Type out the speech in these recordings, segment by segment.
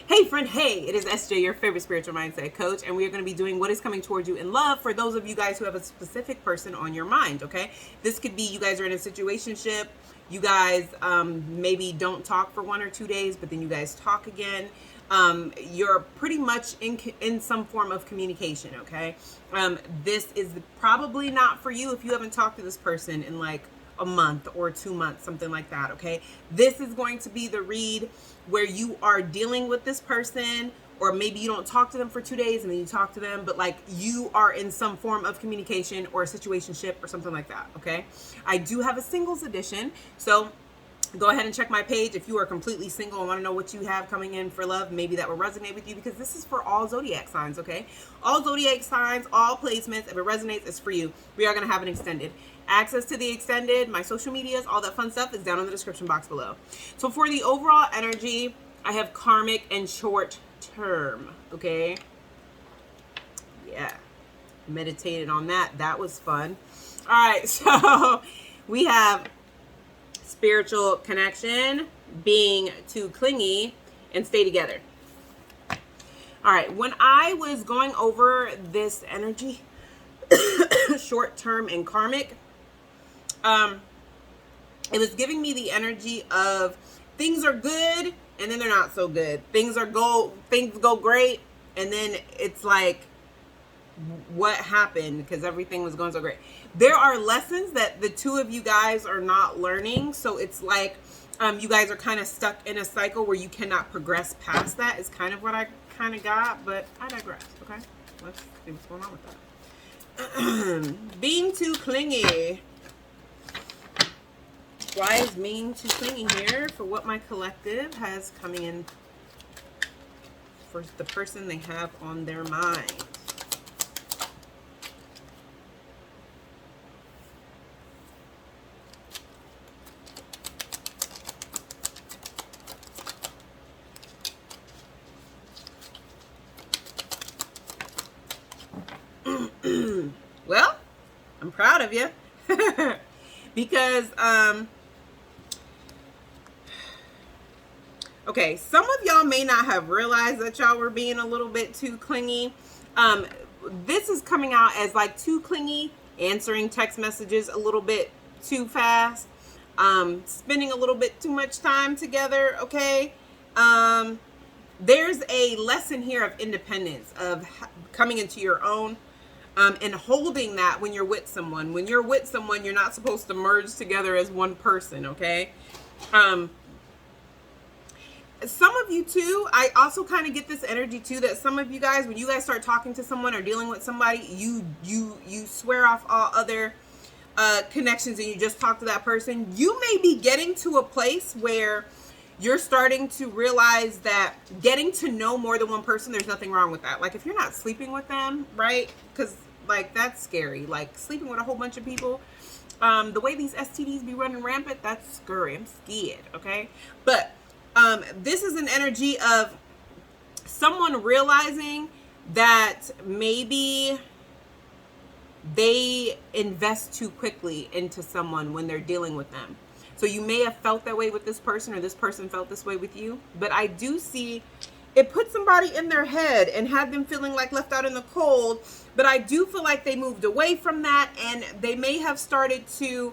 Hey friend, hey, it is SJ, your favorite spiritual mindset coach, and we are going to be doing what is coming towards you in love for those of you guys who have a specific person on your mind, okay? This could be you guys are in a situationship, you guys maybe don't talk for 1 or 2 days, but then you guys talk again. You're pretty much in some form of communication, okay? This is probably not for you if you haven't talked to this person in like a month or 2 months, something like that, okay? This is going to be the read where you are dealing with this person, or maybe you don't talk to them for 2 days and then you talk to them, but like you are in some form of communication or a situationship or something like that, okay? I do have a singles edition, so go ahead and check my page if you are completely single and want to know what you have coming in for love. Maybe that will resonate with you, because this is for all zodiac signs, okay? All zodiac signs, all placements. If it resonates, it's for you. We are going to have an extended. Access to the extended, my social medias, all that fun stuff is down in the description box below. So for the overall energy, I have karmic and short term, okay? Yeah, meditated on that. That was fun. All right, so we have spiritual connection, being too clingy, and stay together. All right, when I was going over this energy, short term and karmic, it was giving me the energy of things are good and then they're not so good. Things go great, and then it's like, what happened? Because everything was going so great. There are lessons that the two of you guys are not learning, so it's like you guys are kind of stuck in a cycle where you cannot progress past that. Is kind of what I kind of got, but I digress. Okay, let's see what's going on with that. Being too clingy. Why is being too clingy here for what my collective has coming in for the person they have on their mind? Well, I'm proud of you. Because okay, some of y'all may not have realized that y'all were being a little bit too clingy. This is coming out as like too clingy, answering text messages a little bit too fast, spending a little bit too much time together, okay? There's a lesson here of independence, of coming into your own, and holding that when you're with someone. When you're with someone, you're not supposed to merge together as one person, okay? Some of you too, I also kind of get this energy too, that some of you guys, when you guys start talking to someone or dealing with somebody, you swear off all other connections and you just talk to that person. You may be getting to a place where you're starting to realize that getting to know more than one person, there's nothing wrong with that. Like if you're not sleeping with them, right? Because like that's scary. Like sleeping with a whole bunch of people. The way these STDs be running rampant, that's scary. I'm scared, okay? But this is an energy of someone realizing that maybe they invest too quickly into someone when they're dealing with them. So you may have felt that way with this person, or this person felt this way with you. But I do see it put somebody in their head and had them feeling like left out in the cold. But I do feel like they moved away from that, and they may have started to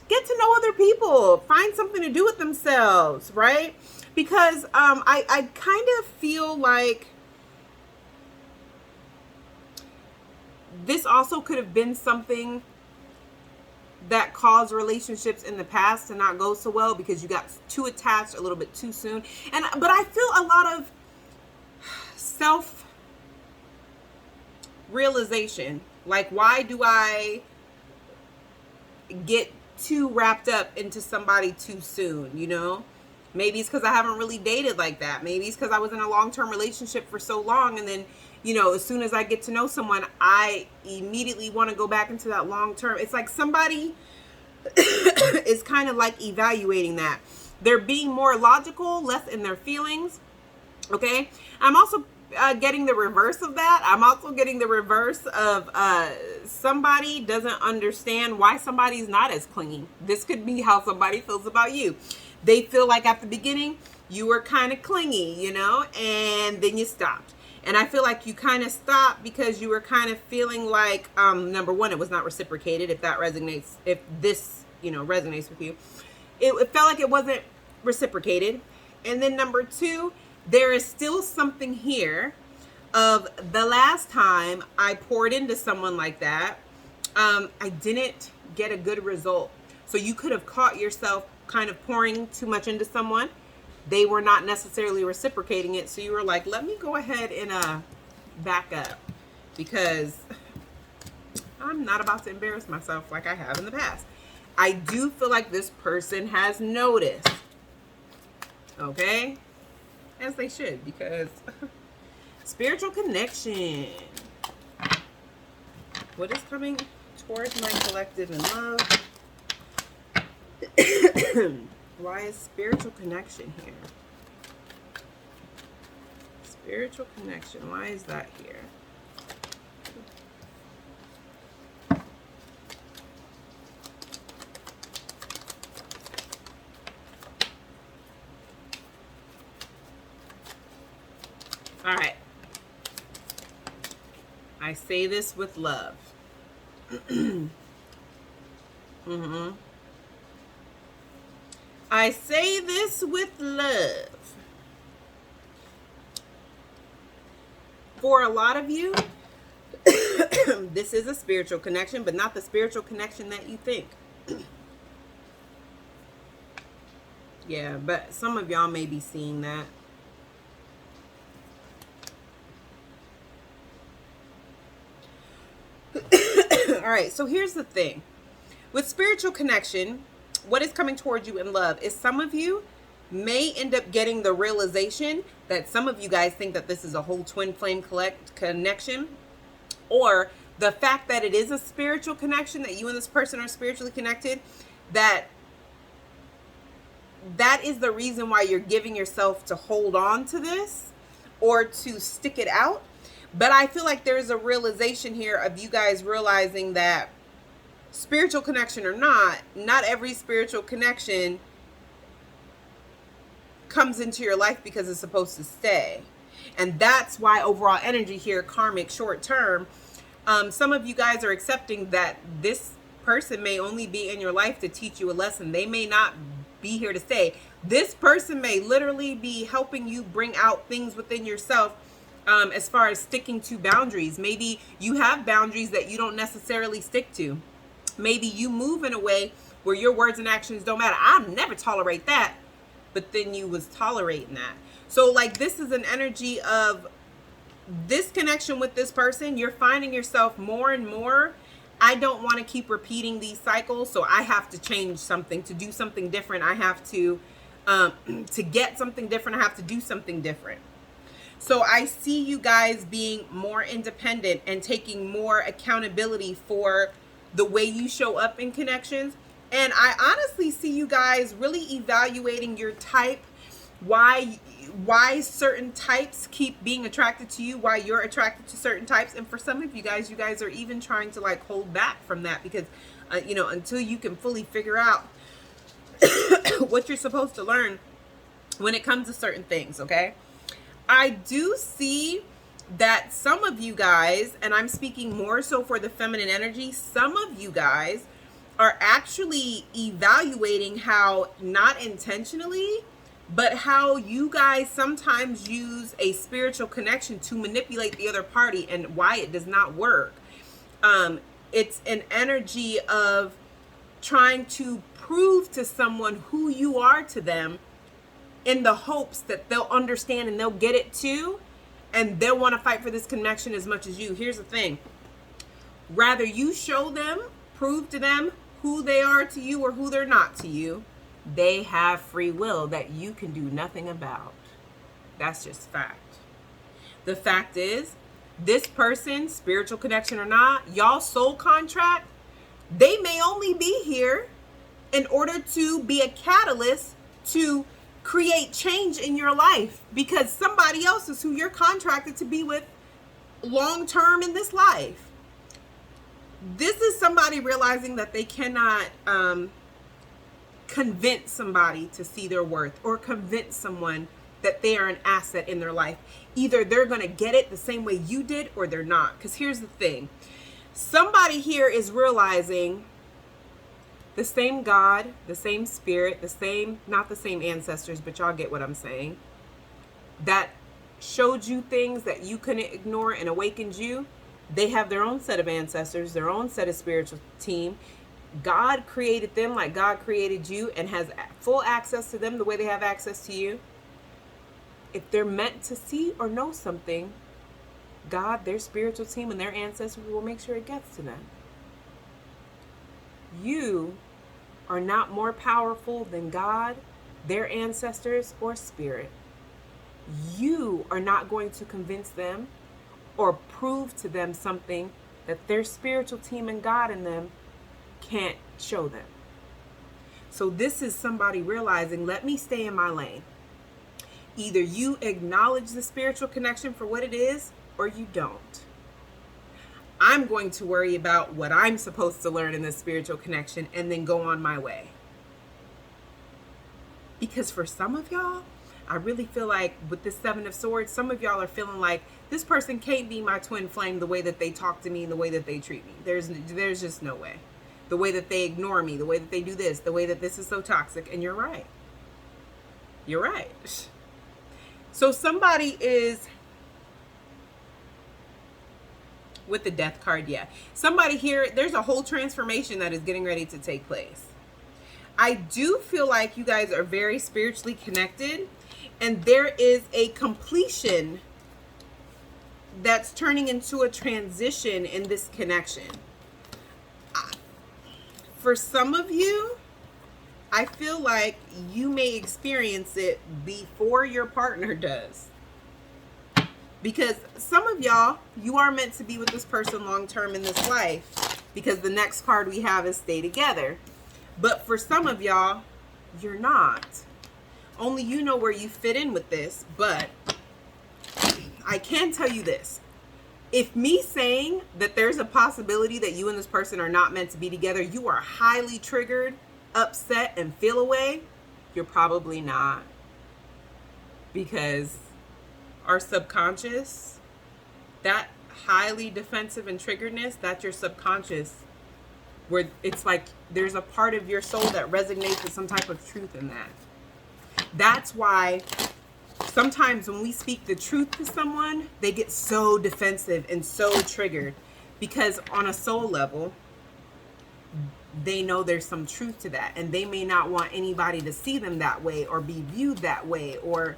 get to know other people, find something to do with themselves, right? Because I kind of feel like this also could have been something that caused relationships in the past to not go so well, because you got too attached a little bit too soon. But I feel a lot of self realization, like, why do I get too wrapped up into somebody too soon, you know? Maybe it's because I haven't really dated like that. Maybe it's because I was in a long-term relationship for so long, and then, you know, as soon as I get to know someone, I immediately want to go back into that long-term. It's like somebody is kind of like evaluating that. They're being more logical, less in their feelings, okay? I'm also getting the reverse of that. I'm also getting the reverse of somebody doesn't understand why somebody's not as clingy. This could be how somebody feels about you. They feel like at the beginning you were kind of clingy, you know, and then you stopped. And I feel like you kind of stopped because you were kind of feeling like, number one, it was not reciprocated. If that resonates, if this, you know, resonates with you, it felt like it wasn't reciprocated. And then number two, there is still something here of the last time I poured into someone like that, I didn't get a good result. So you could have caught yourself kind of pouring too much into someone. They were not necessarily reciprocating it. So you were like, let me go ahead and back up, because I'm not about to embarrass myself like I have in the past. I do feel like this person has noticed. Okay? As they should, because spiritual connection. What is coming towards my collective in love? Why is spiritual connection here? Spiritual connection. Why is that here? All right. I say this with love. I say this with love. For a lot of you, this is a spiritual connection, but not the spiritual connection that you think. Yeah, but some of y'all may be seeing that. All right, so here's the thing. With spiritual connection, what is coming towards you in love is some of you may end up getting the realization that some of you guys think that this is a whole twin flame connection, or the fact that it is a spiritual connection, that you and this person are spiritually connected, that is the reason why you're giving yourself to hold on to this or to stick it out. But I feel like there's a realization here of you guys realizing that spiritual connection or not every spiritual connection comes into your life because it's supposed to stay. And that's why overall energy here, karmic, short term, some of you guys are accepting that this person may only be in your life to teach you a lesson. They may not be here to stay. This person may literally be helping you bring out things within yourself. As far as sticking to boundaries, maybe you have boundaries that you don't necessarily stick to. Maybe you move in a way where your words and actions don't matter. I'll never tolerate that. But then you was tolerating that. So like, this is an energy of this connection with this person. You're finding yourself more and more, I don't want to keep repeating these cycles. So I have to change something, to do something different. I have to get something different. I have to do something different. So I see you guys being more independent and taking more accountability for the way you show up in connections. And I honestly see you guys really evaluating your type, why certain types keep being attracted to you, why you're attracted to certain types. And for some of you guys are even trying to like hold back from that because, you know, until you can fully figure out what you're supposed to learn when it comes to certain things, okay? I do see that some of you guys, and I'm speaking more so for the feminine energy, some of you guys are actually evaluating how, not intentionally, but how you guys sometimes use a spiritual connection to manipulate the other party and why it does not work. It's an energy of trying to prove to someone who you are to them, in the hopes that they'll understand and they'll get it too, and they'll want to fight for this connection as much as you. Here's the thing. Rather you show them, prove to them who they are to you or who they're not to you, they have free will that you can do nothing about. That's just fact. The fact is, this person, spiritual connection or not, y'all soul contract, they may only be here in order to be a catalyst to create change in your life, because somebody else is who you're contracted to be with long term in this life. This is somebody realizing that they cannot convince somebody to see their worth, or convince someone that they are an asset in their life. Either they're going to get it the same way you did, or they're not. Because here's the thing. Somebody here is realizing the same God, the same spirit, not the same ancestors, but y'all get what I'm saying, that showed you things that you couldn't ignore and awakened you. They have their own set of ancestors, their own set of spiritual team. God created them like God created you and has full access to them the way they have access to you. If they're meant to see or know something, God, their spiritual team, and their ancestors will make sure it gets to them. You are not more powerful than God, their ancestors, or spirit. You are not going to convince them or prove to them something that their spiritual team and God in them can't show them. So this is somebody realizing, let me stay in my lane. Either you acknowledge the spiritual connection for what it is, or you don't. I'm going to worry about what I'm supposed to learn in this spiritual connection and then go on my way. Because for some of y'all, I really feel like with this Seven of Swords, some of y'all are feeling like this person can't be my twin flame the way that they talk to me and the way that they treat me. There's just no way. The way that they ignore me, the way that they do this, the way that this is so toxic. And you're right. You're right. So somebody is, with the Death card, yeah. Somebody here, there's a whole transformation that is getting ready to take place. I do feel like you guys are very spiritually connected, and there is a completion that's turning into a transition in this connection. For some of you, I feel like you may experience it before your partner does. Because some of y'all, you are meant to be with this person long term in this life, because the next card we have is stay together. But for some of y'all, you're not. Only you know where you fit in with this. But I can tell you this. If me saying that there's a possibility that you and this person are not meant to be together, you are highly triggered, upset, and feel away, you're probably not. Because our subconscious, that highly defensive and triggeredness, that's your subconscious, where it's like there's a part of your soul that resonates with some type of truth in that. That's why sometimes when we speak the truth to someone, they get so defensive and so triggered, because on a soul level, they know there's some truth to that, and they may not want anybody to see them that way or be viewed that way, or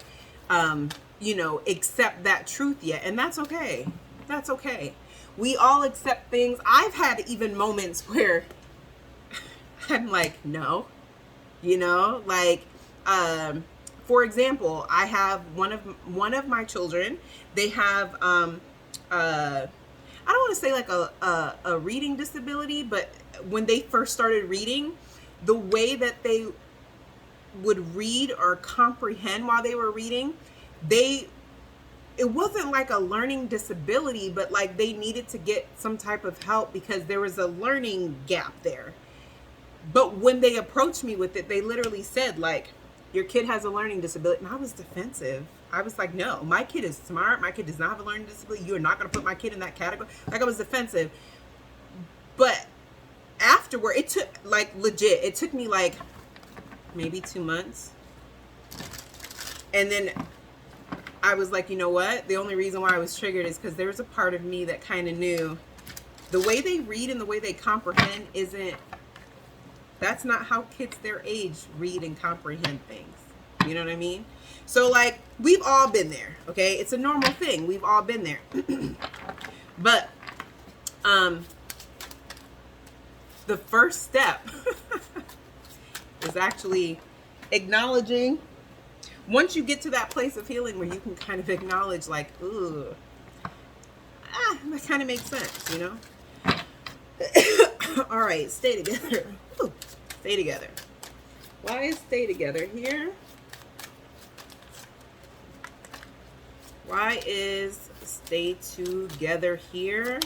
accept that truth yet. And that's okay. That's okay. We all accept things. I've had even moments where I'm like, no, for example, I have one of my children. They have, I don't want to say like a reading disability, but when they first started reading, the way that they would read or comprehend while they were reading, it wasn't like a learning disability, but like they needed to get some type of help because there was a learning gap there. But when they approached me with it, they literally said, like, your kid has a learning disability. And I was defensive. I was like, no, my kid is smart. My kid does not have a learning disability. You're not going to put my kid in that category. Like, I was defensive. But afterward, it took, like, legit, it took me like maybe 2 months. And then I was like, you know what? The only reason why I was triggered is because there was a part of me that kind of knew the way they read and the way they comprehend that's not how kids their age read and comprehend things. You know what I mean? So, like, we've all been there, okay? It's a normal thing. We've all been there. But the first step is actually acknowledging. Once you get to that place of healing where you can kind of acknowledge, like, ooh, that kind of makes sense, you know? All right, stay together. Ooh, stay together. Why is stay together here? Why is stay together here?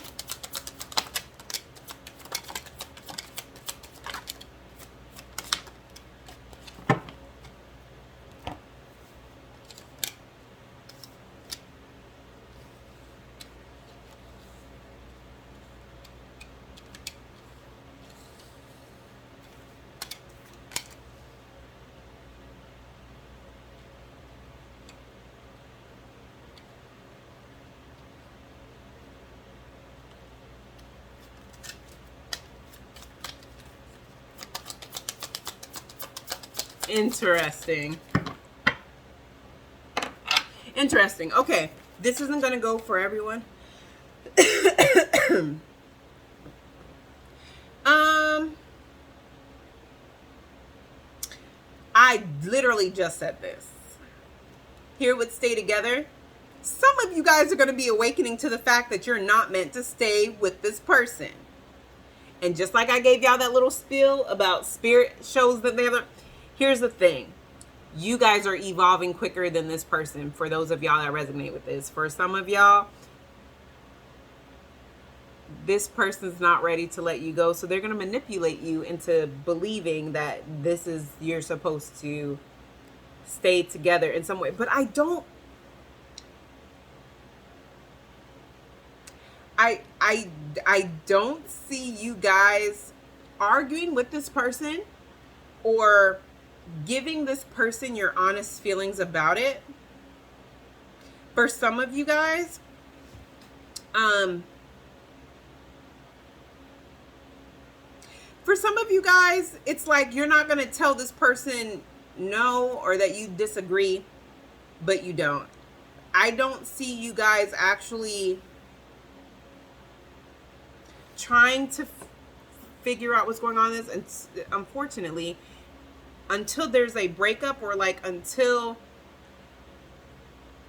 Interesting. Interesting. Okay. This isn't going to go for everyone. I literally just said this. Here with Stay Together. Some of you guys are going to be awakening to the fact that you're not meant to stay with this person. And just like I gave y'all that little spiel about spirit shows that here's the thing. You guys are evolving quicker than this person, for those of y'all that resonate with this. For some of y'all, this person's not ready to let you go, so they're going to manipulate you into believing that you're supposed to stay together in some way. But I don't see you guys arguing with this person or giving this person your honest feelings about it. For some of you guys, it's like you're not going to tell this person no, or that you disagree, but you don't. I don't see you guys actually trying to figure out what's going on in this. And unfortunately, until there's a breakup, or like until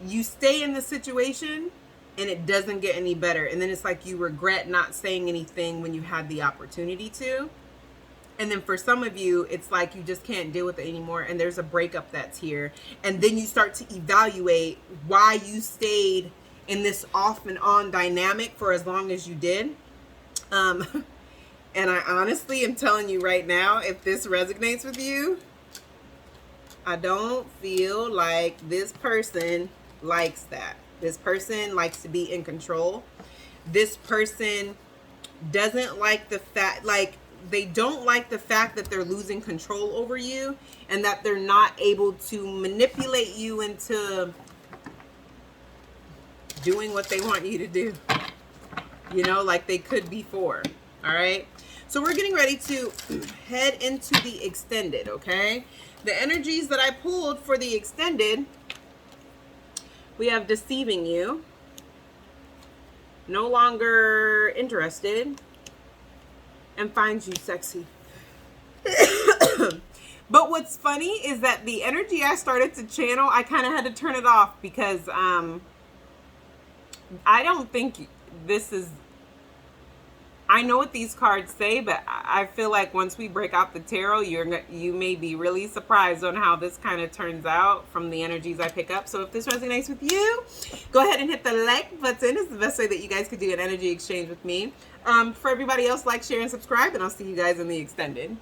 you stay in the situation and it doesn't get any better, and then it's like you regret not saying anything when you had the opportunity to. And then for some of you, it's like you just can't deal with it anymore, and there's a breakup that's here. And then you start to evaluate why you stayed in this off and on dynamic for as long as you did. And I honestly am telling you right now, if this resonates with you, I don't feel like this person likes that. This person likes to be in control. This person doesn't like the fact, like, they don't like the fact that they're losing control over you, and that they're not able to manipulate you into doing what they want you to do, you know, like they could before. All right, so we're getting ready to head into the extended. Okay, the energies that I pulled for the extended, we have deceiving you, no longer interested, and finds you sexy. But what's funny is that the energy I started to channel, I kind of had to turn it off because I don't think this is, I know what these cards say, but I feel like once we break out the tarot, you may be really surprised on how this kind of turns out from the energies I pick up. So if this resonates with you, go ahead and hit the like button. It's the best way that you guys could do an energy exchange with me. For everybody else, like, share, and subscribe, and I'll see you guys in the extended.